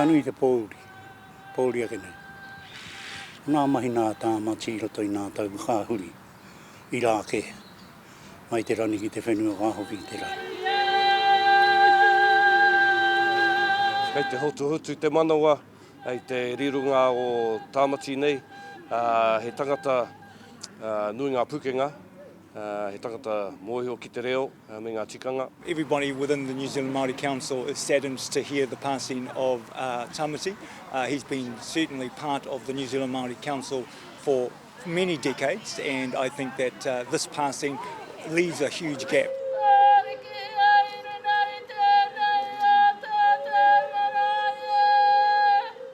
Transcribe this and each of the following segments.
Whānui te pōuri ake nei. Nā mahi nā Tāmati roto i nā tau kāhuri i Rākau, mai te rangi ki te whenua ka hoki i te rangi. Kei te hotu te manawa, hei te rirunga o Tāmati nei, he tangata nui ngā pukenga, he tangata mōhio ki te reo me ngā tikanga. Everybody within the New Zealand Māori Council is saddened to hear the passing of Tamati. He's been certainly part of the New Zealand Māori Council for many decades, and I think that this passing leaves a huge gap.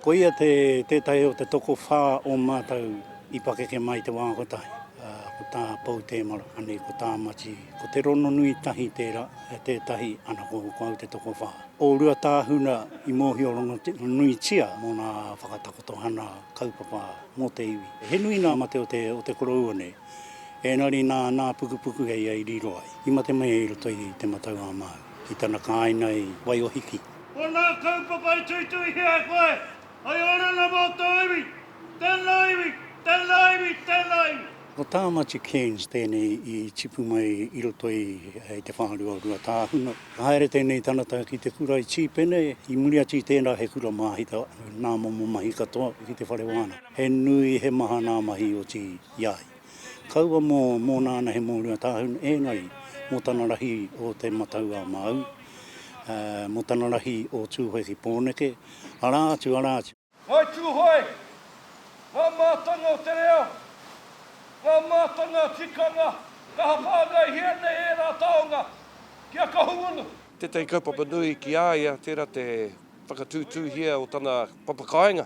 Ko ia tētahi o te toko whā o mātau I pakeke mai te wākotahi. Ko tā pou tēmara, ane ko Tāmati, ko te rono nui tahi tētahi ana ko au te toko whā. O rua tāhuna I mōhio rongo nui tia mō nā whakatakotohana kaupapa mō te iwi. He nui nā mate o te koroua nei. Engari nā pukupuku hei ai riro ai. I mate mai e roto I te matau a mau. I tana kāina I wai o hiki. O nā kaupapa I tuitui hea koe. Ai ora na mō tō iwi. Tēnā iwi. O Tamati Cairns tēnei I tipu mai I roto I te whānau rua tāhuna. Haere tēnei tanata ki te kura I tīpene, I muri ati tēnā he kura māhita, nā momo mahi katoa ki te whare wana. He nui he maha nā mahi o ti iai. Kaua mō nāna he mō rua tāhuna, engari mō tana rahi o te matau a mau, mō tana rahi o Tūhoe ki Pōneke, arātu. Mai Tūhoe! Ngā mātanga o te reo, ngā mātanga tikanga, ka hapāngai hiene e rā taonga, kia kahungunu. Tētahi kaupapa nui ki āia, tērā te whakatūtū hia o tana PÖKÄEA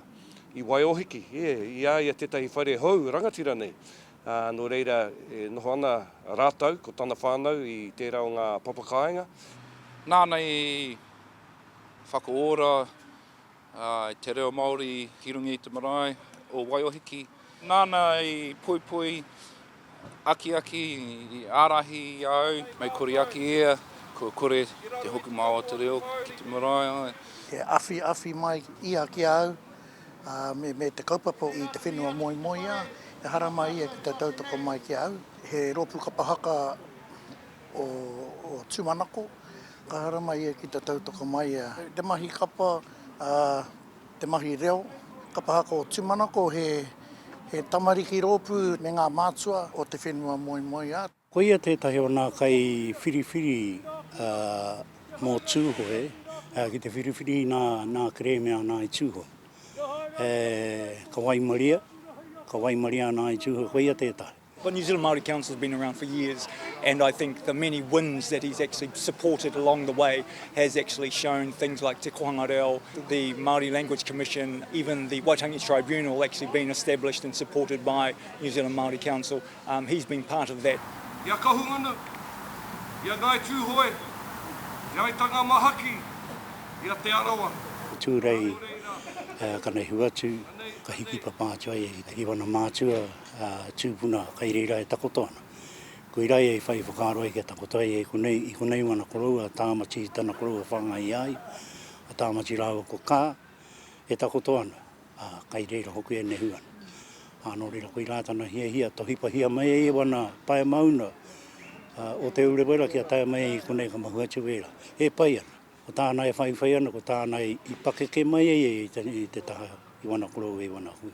I Waiohiki, I āia tētahi whare hau rangatira nei. Nō reira e noho ana Rākau, ko tana whānau I tērā o ngā PÖKÄEA. Nāna I whakaora, te reo Māori ki runga I te marae, o Waiohiki. Nāna I pui, aki, I ārahi I au, mai koriakiea, ko kore te hoki māua te reo ki te marae. He awhi mai ia ki au, me te kaupapa I te whenua moi ia, he harama ia ki te tautoko mai ki au. He ropu kapahaka o tūmanako, ka harama ia ki te tautoko mai ia. Te mahi kapa, te mahi reo, kapahaka o tūmanako he tamariki rōpū me ngā mātua o te whenua moi a. Ko ia tētahi o nā kai whiriwhiri mō Tūhoe, ki te whiriwhiri nā kremea nā I Tūhoe. Ka wai maria nā I Tūhoe, ko ia tētahi. The New Zealand Māori Council has been around for years, and I think the many wins that he's actually supported along the way has actually shown things like Te Kohanga Reo, the Māori Language Commission, even the Waitangi Tribunal actually being established and supported by New Zealand Māori Council. He's been part of that. Ia kahungunu, ia ngai Tūhoe, ia tanga mahaki, ia te arawa. Tūrei kanei huatu, ka hiki papātua I te iwana mātua, tūpuna kai reira e takotoana. Ko I rai e whai whakaroa ki a takotoa I konei wana koroua, Tāmati tana koroua whangai ai, a Tāmati rāua ko kā, e takotoana, kai reira hoku e nehuana. Anō reira ko I rātana hia, tohipa hia mai e wana pae mauna, o te urewera ki a tae mai I konei ka mahuatu wera. E pai ana, o tāna e whai ana, ko tāna I pakeke mai e te taha I wana koroua e wana hui.